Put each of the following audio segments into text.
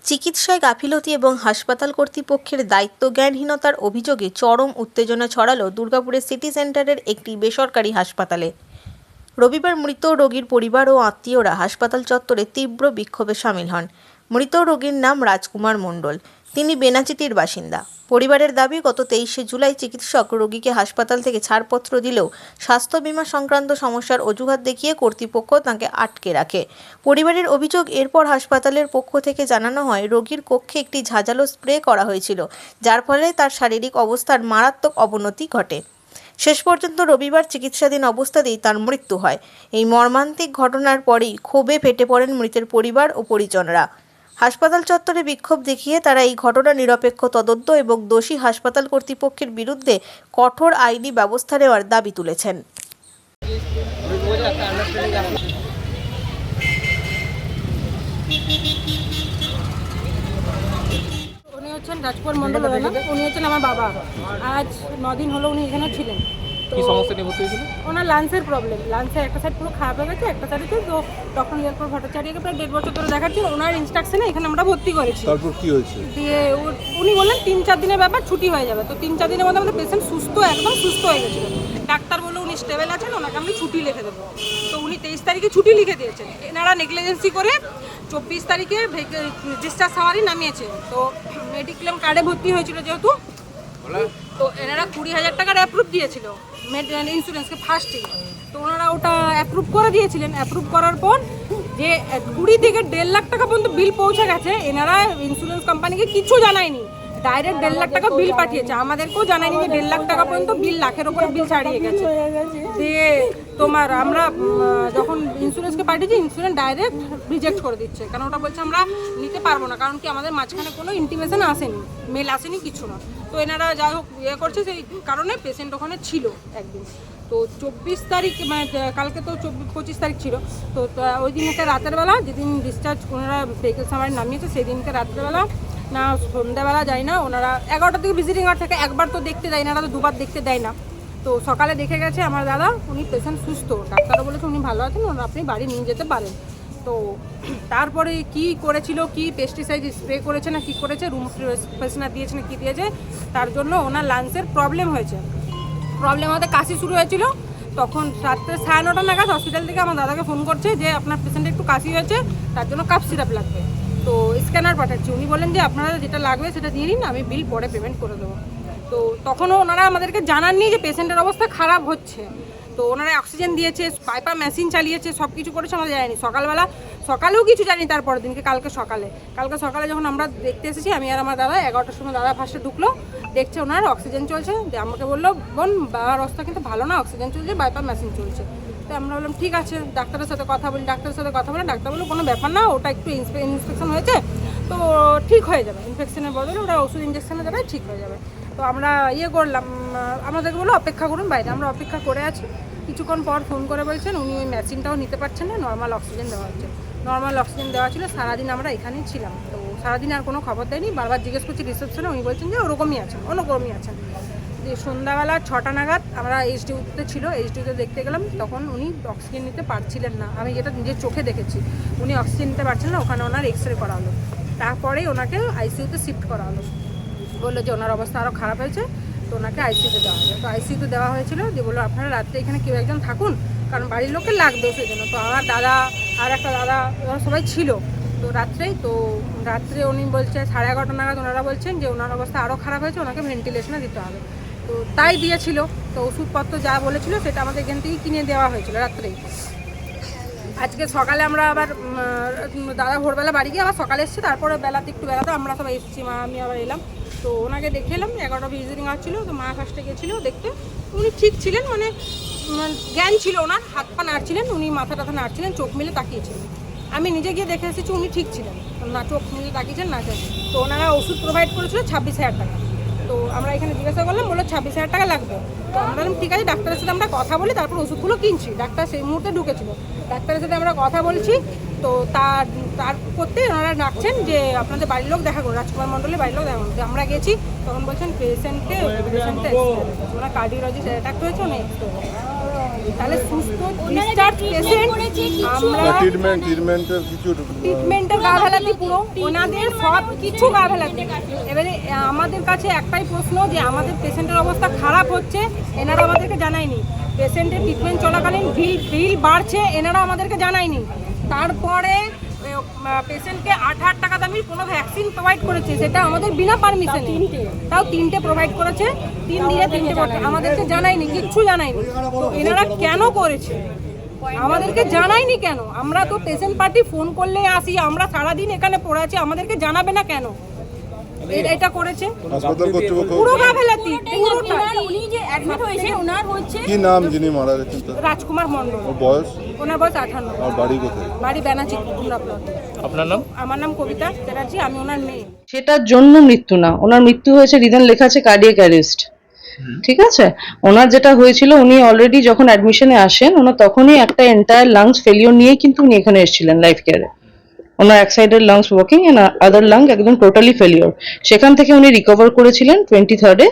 চিকিৎসায় গাফিলতি এবং হাসপাতাল কর্তৃপক্ষের দায়িত্বজ্ঞানহীনতার অভিযোগে চরম উত্তেজনা ছড়ালো দুর্গাপুরের সিটি সেন্টারের একটি বেসরকারি হাসপাতালে। রবিবার মৃত রোগীর পরিবার ও আত্মীয়রা হাসপাতাল চত্বরে তীব্র বিক্ষোভে সামিল হন। মৃত রোগীর নাম রাজকুমার মণ্ডল। তিনি বেনাচিতির বাসিন্দা। পরিবারের দাবি, গত 23শে জুলাই চিকিৎসক রোগীকে হাসপাতাল থেকে ছাড়পত্র দিলেও স্বাস্থ্য বীমা সংক্রান্ত সমস্যার অজুহাত দেখিয়ে কর্তৃপক্ষ তাঁকে আটকে রাখে। পরিবারের অভিযোগ, এরপর হাসপাতালের পক্ষ থেকে জানানো হয় রোগীর কক্ষে একটি ঝাঁঝালো স্প্রে করা হয়েছিল, যার ফলে তার শারীরিক অবস্থার মারাত্মক অবনতি ঘটে। শেষ পর্যন্ত রবিবার চিকিৎসাধীন অবস্থাতেই তার মৃত্যু হয়। এই মর্মান্তিক ঘটনার পরেই ক্ষোভে ফেটে পড়েন মৃতের পরিবার ও পরিজনরা। হাসপাতাল চত্বরে বিক্ষোভ দেখিয়ে তারা এই ঘটনা নিরপেক্ষ তদন্ত এবং দোষী হাসপাতাল কর্তৃপক্ষের বিরুদ্ধে কঠোর আইনি ব্যবস্থা নেওয়ার দাবি তুলেছেন। উনি হচ্ছেন রাজকুমার মণ্ডল, উনি হচ্ছেন আমার বাবা। আজ 9 দিন হলো উনি এখানে ছিলেন। কি সমস্যা নিয়ে ভর্তি হয়েছিল? ওনার লাঞ্চের প্রবলেম, লাঞ্চের একটা সাইড পুরো খারাপ হয়ে গেছে, একটা সাইডে তো তখন এরপর ভট্টাচার্যকে প্রায় 1.5 বছর ধরে দেখাচ্ছি। ওনার ইনস্ট্রাকশনে এখানে আমরা ভর্তি করেছি। তারপর কি হয়েছে? দিয়ে উনি বললেন 3-4 দিনের ব্যাপার, ছুটি হয়ে যাবে। তো 3-4 দিনের মধ্যে আমাদের পেশেন্ট সুস্থ, একদম সুস্থ হয়ে গেছিলো। ডাক্তার বললো উনি স্টেবল আছেন, ওনাকে আমি ছুটি লিখে দেবো। তো উনি 23 তারিখে ছুটি লিখে দিয়েছেন। এনারা নেগলিজেন্সি করে 24 তারিখে ডিসচার্জ সাওয়ারি নামিয়েছে। তো মেডিক্লেম কার্ডে ভর্তি হয়েছিল যেহেতু, তো এনারা 20,000 টাকার অ্যাপ্রুভ দিয়েছিল ইন্স্যুরেন্সকে ফার্স্টে। তো ওনারা ওটা অ্যাপ্রুভ করে দিয়েছিলেন। অ্যাপ্রুভ করার পর যে 20 থেকে 1.5 লাখ টাকা পর্যন্ত বিল পৌঁছে গেছে, এনারা ইন্স্যুরেন্স কোম্পানিকে কিছু জানায়নি, ডাইরেক্ট 1.5 লাখ টাকা বিল পাঠিয়েছে। আমাদেরকেও জানায়নি যে 1.5 লাখ টাকা পর্যন্ত বিল, লাখের ওপরে বিল ছাড়িয়ে গেছে। দিয়ে তোমার আমরা যখন ইন্স্যুরেন্সকে পাঠিয়েছি, ইন্স্যুরেন্স ডাইরেক্ট রিজেক্ট করে দিচ্ছে, কারণ ওটা বলছে আমরা নিতে পারবো না, কারণ কি আমাদের মাঝখানে কোনো ইন্টিমেশন আসেনি, মেল আসেনি, কিছু না। তো এনারা যাই হোক ইয়ে করছে, সেই কারণে পেশেন্ট ওখানে ছিল একদিন। তো 24 তারিখ, মানে কালকে তো 25 তারিখ ছিল। তো ওই দিনকে রাতের বেলা, যেদিন ডিসচার্জ ওনারা ভেহিকেল সামারি নামিয়েছে, সেই দিনকে রাত্রেবেলা না সন্ধ্যাবেলা যাই না, ওনারা 11টা থেকে ভিজিটিং আওয়ার থাকে, একবার তো দেখতে দেয় না, তো 2বার দেখতে দেয় না। তো সকালে দেখে গেছে আমার দাদা, উনি পেশেন্ট সুস্থ, ডাক্তারও বলেছে উনি ভালো আছেন, ওনারা আপনি বাড়ি নিয়ে যেতে পারেন। তো তারপরে কি করেছিল, কি পেস্টিসাইড স্প্রে করেছে না কি করেছে, রুম ফ্রেশনার দিয়েছে না কি দিয়েছে, তার জন্য ওনার লাঞ্চের প্রবলেম হয়েছে। প্রবলেম হতে কাশি শুরু হয়েছিল। তখন রাত্রে 9:30 নাগাদ হসপিটাল থেকে আমার দাদাকে ফোন করছে যে আপনার পেশেন্টের একটু কাশি হয়েছে, তার জন্য কাপ সিরাপ লাগবে। তো স্ক্যানার পাঠাচ্ছি। উনি বলেন যে আপনারা যেটা লাগবে সেটা দিয়ে নিন, আমি বিল পরে পেমেন্ট করে দেবো। তো তখনও ওনারা আমাদেরকে জানাননি যে পেশেন্টের অবস্থা খারাপ হচ্ছে। তো ওনারা অক্সিজেন দিয়েছে, পাইপার মেশিন চালিয়েছে, সব কিছু করেছে, আমরা জানি। সকালেও কিছু জানি। তারপরের দিনকে কালকে সকালে যখন আমরা দেখতে এসেছি, আমি আর আমার দাদা 11টার সময় দাদা ফার্স্টে ঢুকলো, দেখছে ওনার অক্সিজেন চলছে। আমাকে বললো বোন, বাবার অবস্থা কিন্তু ভালো না, অক্সিজেন চলছে, পাইপার মেশিন চলছে। তো আমরা বললাম ঠিক আছে, ডাক্তারের সাথে কথা বলি। ডাক্তার বললো কোনো ব্যাপার না, ওটা একটু ইনফেকশন হয়েছে, তো ঠিক হয়ে যাবে। ইনফেকশনের বদলে ওরা ওষুধ ইঞ্জেকশনে দেবে, ঠিক হয়ে যাবে। তো আমরা ইয়ে করলাম, আমাদেরকে বললো অপেক্ষা করুন বাইরে। আমরা অপেক্ষা করে আছি। কিছুক্ষণ পর ফোন করে বলছেন উনি ওই মেশিনটাও নিতে পারছেন না, নর্মাল অক্সিজেন দেওয়া হচ্ছে। নর্মাল অক্সিজেন দেওয়া ছিল। সারাদিন আমরা এখানেই ছিলাম। তো সারাদিন আর কোনো খবর দেয়নি। বারবার জিজ্ঞেস করছি রিসেপশনে, উনি বলছেন যে ওরকমই আছেন। যে সন্ধ্যাবেলা 6টা নাগাদ আমরা এইচডিউতে ছিল, এইচডিউতে দেখতে গেলাম, তখন উনি অক্সিজেন নিতে পারছিলেন না। আমি যেটা নিজের চোখে দেখেছি, উনি অক্সিজেন নিতে পারছিলেন না। ওখানে ওনার এক্সরে করা হলো, তারপরেই ওনাকে আইসিইউতে শিফট করা হলো। বললো যে ওনার অবস্থা আরও খারাপ হয়েছে, তো ওনাকে আইসিইউতে দেওয়া হবে। তো আইসিইউতে দেওয়া হয়েছিল। যে বললো আপনারা রাত্রে এখানে কেউ একজন থাকুন, কারণ বাড়ির লোককে লাগবে সেই জন্য। তো আমার দাদা আর একটা দাদা, ওরা সবাই ছিল। তো রাত্রে উনি বলছে 11:30 নাগাদ ওনারা বলছেন যে ওনার অবস্থা আরও খারাপ হয়েছে, ওনাকে ভেন্টিলেশনে দিতে হবে। তো তাই দিয়েছিল। তো ওষুধপত্র যা বলেছিল সেটা আমাদের এখান থেকেই কিনে দেওয়া হয়েছিল রাত্রেই। আজকে সকালে আমরা আবার দাদা ভোরবেলা বাড়ি গিয়ে আবার সকালে এসেছি। তারপরে বেলাতে আমরা সবাই এসেছি, মা আমি আবার এলাম। তো ওনাকে দেখে এলাম। 11টা ভিজিটিং আওয়ার ছিল। তো মা ফার্স্টে গেছিলো দেখতে। উনি ঠিক ছিলেন, মানে জ্ঞান ছিল ওনার, হাত পা নাড়ছিলেন, উনি মাথা টাথা নাড়ছিলেন, চোখ মিলে তাকিয়েছিলেন। আমি নিজে গিয়ে দেখে এসেছি উনি ঠিক ছিলেন না, চোখ মিলে তাকিয়েছেন না। তো ওনারা ওষুধ প্রোভাইড করেছিল 26,000 টাকা। তো আমরা এখানে জিজ্ঞাসা করলাম, বললো 26,000 টাকা লাগবে। তো আমরা বললাম ঠিক আছে, ডাক্তারের সাথে আমরা কথা বলি, তারপর ওষুধগুলো কিনছি। ডাক্তার সেই মুহূর্তে ঢুকেছিল। ডাক্তারের সাথে আমরা কথা বলছি। তো তার করতে ওনারা ডাকছেন যে আপনাদের বাড়ির লোক দেখা করুন, রাজকুমার মণ্ডলের বাড়ির লোক দেখা করুন। আমরা গেছি, তখন বলছেন পেশেন্টে ওনার কার্ডিওলজিস্ট অ্যাটাক হয়েছে, অনেক তাহলে সুস্থ ডিসচার্জ পেশেন্ট আমরা ট্রিটমেন্টের কিছু ট্রিটমেন্টের গা ভেলাতি পুরো ওনাদের সব কিছু গা ভেলাতি। এবারে আমাদের কাছে একটাই প্রশ্ন যে আমাদের পেশেন্টের অবস্থা খারাপ হচ্ছে, এনারা আমাদেরকে জানায়নি। পেশেন্টের ট্রিটমেন্ট চলাকালীন বিল বাড়ছে, এনারা আমাদেরকে জানায়নি। তারপরে পেশেন্টকে 8,000 টাকা দামের কোনো ভ্যাকসিন প্রোভাইড করেছে, সেটা আমাদের বিনা পারমিশনে, তাও 3টে প্রোভাইড করেছে, 3 দিনে 3টে বটে, আমাদেরকে জানায়নি, কিচ্ছু জানায়নি। তো এনারা কেন করেছে আমাদেরকে জানায়নি কেন? আমরা তো পেশেন্ট পার্টি ফোন করলে আসি, আমরা সারাদিন এখানে পড়ে আছি, আমাদেরকে জানাবে না কেন? এটা করেছে হাসপাতাল কর্তৃপক্ষ। পুরো গাফেলাতি পুরোটা। উনি যে অ্যাডমিট হয়েছে ওনার হচ্ছে কি নাম যিনি মারা গেছেন তার? রাজকুমার মণ্ডল, ওর বয়স ওনার বয়স 58। আর বাড়ি কোথায়? বাড়ি ব্যানাচি কুমড়া ব্লক। আপনার নাম? আমার নাম কবিতা চ্যাটার্জি, আমি ওনার মেয়ে। সেটার জন্য মৃত্যু না, ওনার মৃত্যু হয়েছে, রিজন লেখা আছে কার্ডিয়াক অ্যারেস্ট। ঠিক আছে, ওনার যেটা হয়েছিল, উনি অলরেডি যখন অ্যাডমিশনে আসেন, ওনার তখনই একটা এন্টায়ার লাংস ফেলিওর নিয়ে কিন্তু উনি এখানে এসেছিলেন লাইফ কেয়ারে। ওনার এক সাইডের lungs working and other lung একদম টোটালি ফেলিওর। সেখান থেকে উনি রিকভার করেছিলেন 23rd-এ।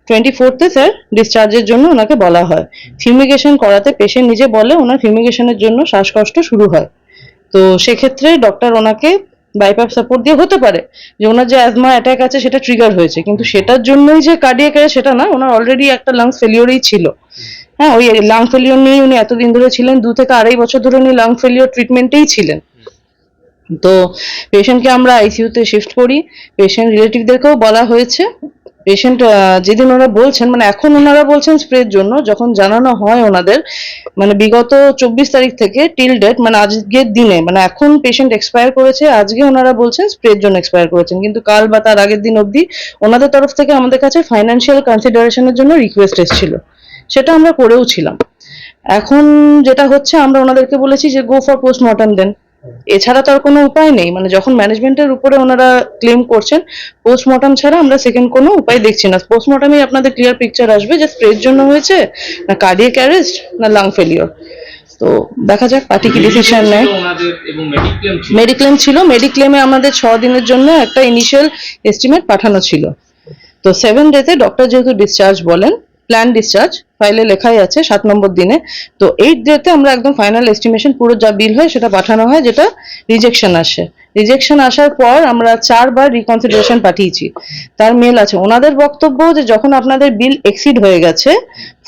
24th-এ স্যার ডিসচার্জের জন্য ওনাকে বলা হয়। ফিউমিগেশন করাতে পেশেন্ট নিজে বলে ওনার ফিউমিগেশনের জন্য শ্বাসকষ্ট শুরু হয়। তো সেক্ষেত্রে ডক্টর ওনাকে বাইপাপ সাপোর্ট দিয়ে, হতে পারে যে ওনার যে অ্যাজমা অ্যাটাক আছে সেটা ট্রিগার হয়েছে, কিন্তু সেটার জন্যই যে কার্ডিয়াক অ্যারেস্ট সেটা না, ওনার অলরেডি একটা লাংস ফেলিওরই ছিল। হ্যাঁ, ওই লাং ফেলিওর নিয়ে উনি এতদিন ধরে ছিলেন, 2 থেকে 2.5 বছর ধরে উনি লাং ফেলিওর ট্রিটমেন্টেই ছিলেন। তো পেশেন্টকে আমরা আইসিইউতে শিফট করি। পেশেন্ট রিলেটিভদেরকেও বলা হয়েছে। পেশেন্ট যেদিন ওরা বলছেন, মানে এখন ওনারা বলছেন স্প্রের জন্য, যখন জানানো হয় ওনাদের, মানে বিগত 24 তারিখ থেকে টিল ডেট, মানে আজকের দিনে, মানে এখন পেশেন্ট এক্সপায়ার করেছে, আজকে ওনারা বলছেন স্প্রের জন্য এক্সপায়ার করেছেন, কিন্তু কাল বা তার আগের দিন অবধি ওনাদের তরফ থেকে আমাদের কাছে ফাইন্যান্সিয়াল কনসিডারেশনের জন্য রিকোয়েস্ট এসেছিল, সেটা আমরা করেও ছিলাম। এখন যেটা হচ্ছে, আমরা ওনাদেরকে বলেছি যে গো ফর পোস্টমর্টম দেন, এছাড়া তো আর কোনো উপায় নেই। মানে যখন ম্যানেজমেন্টের উপরে ওনারা ক্লেম করছেন, পোস্টমর্টম ছাড়া আমরা সেকেন্ড কোনো উপায় দেখছি না। পোস্টমর্টমে আপনাদের ক্লিয়ার পিকচার আসবে যে স্প্রের জন্য হয়েছে না কার্ডিয়াক অ্যারেস্ট না লাং ফেলিওর। তো দেখা যাক পার্টি কি ডিসিশন নেয়। মেডিক্লেম ছিল, মেডিক্লেমে আমাদের 6 দিনের জন্য একটা ইনিশিয়াল এস্টিমেট পাঠানো ছিল। তো 7 ডেতে ডক্টর যেহেতু ডিসচার্জ বলেন, প্ল্যান ডিসচার্জ ফাইলে লেখাই আছে 7 নম্বর দিনে, তো 8 ডেতে আমরা একদম ফাইনাল এস্টিমেশন পুরো যা বিল হয় সেটা পাঠানো হয়, যেটা রিজেকশন আসে। রিজেকশন আসার পর আমরা 4 বার রিকনসিডারেশন পাঠিয়েছি, তার মেল আছে। ওনাদের বক্তব্য যে যখন আপনাদের বিল এক্সিড হয়ে গেছে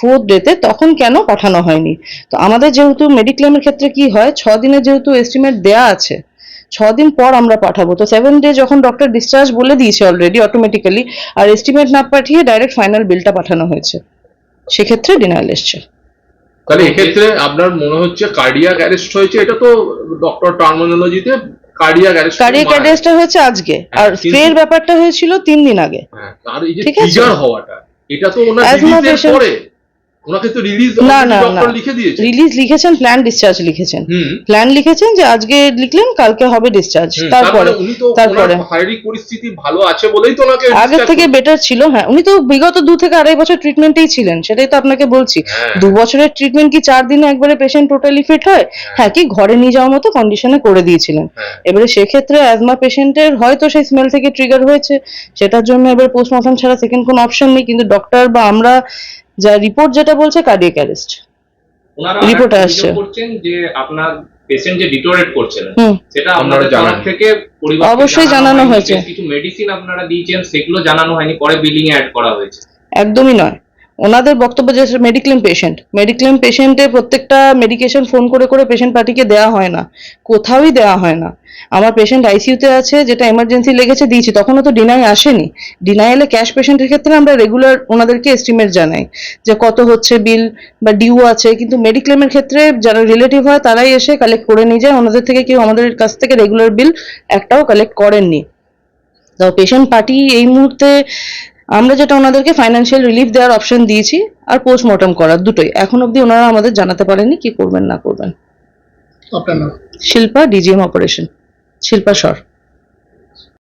4th ডেতে, তখন কেন পাঠানো হয়নি। তো আমাদের যেহেতু মেডিক্লেমের ক্ষেত্রে কি হয়, 6 দিনের যেহেতু এস্টিমেট দেয়া আছে, 6 দিন পর আমরা পাঠাবো। তো 7 ডে যখন ডক্টর ডিসচার্জ বলে দিয়েছে অলরেডি অটোমেটিক্যালি, আর এস্টিমেট না পাঠিয়ে ডাইরেক্ট ফাইনাল বিলটা পাঠানো হয়েছে, সেক্ষেত্রে ডিনায়াল এসছে। তাহলে এক্ষেত্রে আপনার মনে হচ্ছে কার্ডিয়াক অ্যারেস্ট হয়েছে, এটা তো ডক্টর টার্মিনোলজিতে কার্ডিয়াক অ্যারেস্ট। কার্ডিয়াক অ্যারেস্টটা হয়েছে আজকে, আর স্প্রের ব্যাপারটা হয়েছিল 3 দিন আগে। হ্যাঁ, আর এই যে ঠিক আছে। ট্রিগার হওয়াটা, এটা তো ওনার Asthma রিলিজের patient- পরে, ওনাকে তো রিলিজ না না না, ডক্টর লিখে দিয়েছে। রিলিজ লিখেছেন, প্ল্যান ডিসচার্জ লিখেছেন। প্ল্যান লিখেছেন যে আজকে লিখলেন, কালকে হবে ডিসচার্জ। তারপরে শারীরিক পরিস্থিতি ভালো আছে বলেই তো ওনাকে আগের থেকে বেটার ছিল। হ্যাঁ, উনি তো বিগত 2 থেকে 2.5 বছর ট্রিটমেন্টেই ছিলেন, সেটাই তো আপনাকে বলছি। 2 বছরের ট্রিটমেন্ট কি 4 দিনে একবারে পেশেন্ট টোটালি ফিট হয়? হ্যাঁ, কি ঘরে নিয়ে যাওয়ার মতো কন্ডিশনে করে দিয়েছিলেন। এবারে সেক্ষেত্রে অ্যাজমা পেশেন্টের হয়তো সেই স্মেল থেকে ট্রিগার হয়েছে, সেটার জন্য এবার পোস্টমর্টম ছাড়া সেকেন্ড কোনো অপশন নেই। কিন্তু ডক্টর বা আমরা যা রিপোর্ট যেটা বলছে কার্ডিয়াক অ্যারেস্ট ওনারা রিপোর্ট অভিযোগ আসছে। করছেন যে আপনার পেশেন্ট যে ডিটোরেট করছিলেন, হুম। সেটা আপনাদের জানান। তরফ থেকে পরিবারকে অবশ্যই জানানো হয়নি, হয়েছে। বেশ কিছু মেডিসিন আপনারা দিয়েছেন, সেগুলো জানানো হয়নি, পরে বিলিং এ অ্যাড করা হয়েছে। একদমই নয়। ওনাদের বক্তব্য যে মেডিক্লেম পেশেন্টে প্রত্যেকটা মেডিকেশন ফোন করে করে পেশেন্ট পার্টিকে দেওয়া হয় না, কোথাওই দেওয়া হয় না। আমার পেশেন্ট আইসিইউতে আছে, যেটা এমার্জেন্সি লেগেছে দিয়েছি, তখনও তো ডিনাই আসেনি। ডিনাইলে ক্যাশ পেশেন্টের ক্ষেত্রে আমরা রেগুলার ওনাদেরকে এস্টিমেট জানাই যে কত হচ্ছে বিল বা ডিউ আছে, কিন্তু মেডিক্লেমের ক্ষেত্রে যারা রিলেটিভ হয় তারাই এসে কালেক্ট করে নিয়ে যায়। ওনাদের থেকে কেউ আমাদের কাছ থেকে রেগুলার বিল একটাও কালেক্ট করেননি। তো পেশেন্ট পার্টি এই মুহূর্তে আমরা যেটা ওনাদেরকে ফাইন্যান্সিয়াল রিলিফ দেওয়ার অপশন দিয়েছি আর পোস্টমর্টম করার, দুটোই। এখন অবধি ওনারা আমাদের জানাতে পারেননি কি করবেন না করবেন। আপনার নাম? শিল্পা, ডিজিএম অপারেশন, শিল্পা সর।